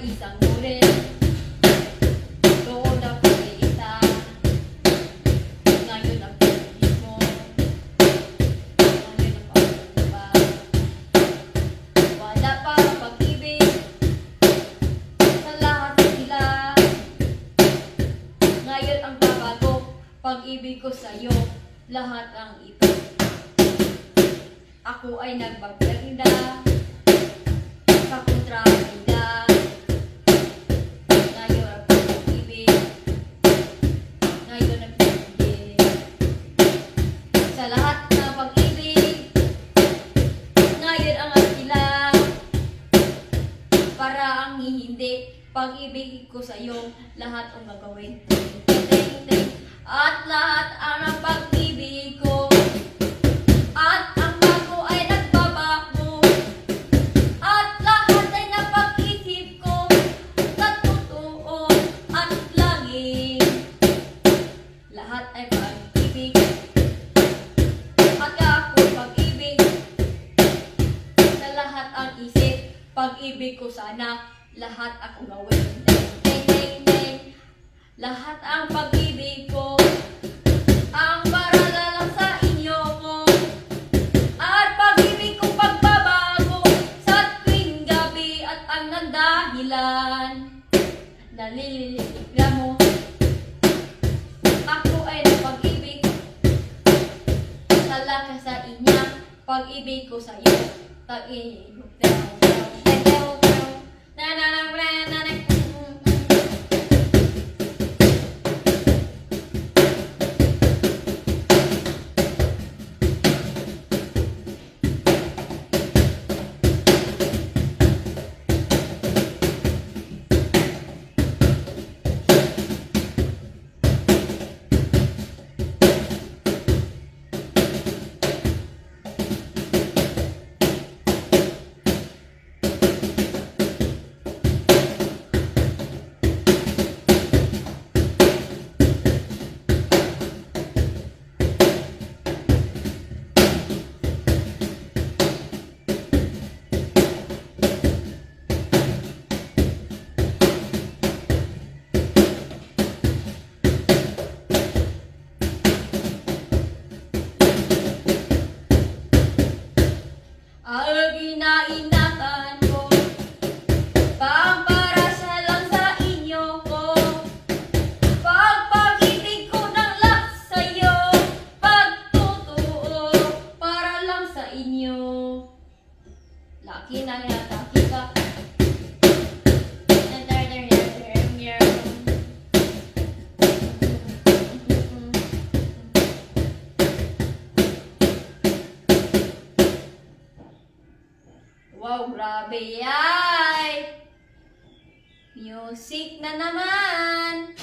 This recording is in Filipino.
isang ngunit doon na pag-iisa. Ngayon ang pag-ibig mo, ngayon ang pag-iba. Wala pa ang pag-ibig sa lahat sila. Ngayon ang babago, pag-ibig ko sa'yo, lahat ang ito. Ako ay nagbagdaginda sa kontrabida. Ngayon ang pag-ibig, ngayon ang pag-ibig. Sa lahat ng pag-ibig, ngayon ang sila. Para ang hindi, pag-ibig ko sa'yo, lahat ang gagawin. At lahat ang pag-ibig ko, at ang bago ay nagbabago, at lahat ay napag-isip ko sa totoo at langit. Lahat ay pag-ibig, at ako pag-ibig. Sa lahat ang isip, pag-ibig ko sana, lahat ako gawin. Lahat ang pag-ibig ko, ang para lang sa inyo ko. At pag-ibig kong pagbabago sa tuwing gabi at ang nandahilan. Nalililigla mo, ako ay napag-ibig. Sa lakas sa inya, pag-ibig ko sa'yo, pag-ibig ko ang inainatan ko, para sa lang sa inyo ko. Pag-ibig ko nang lahat sa'yo, pagtotoo para lang sa inyo. Laki na yata kita. Wow, grabe ay! Music na naman!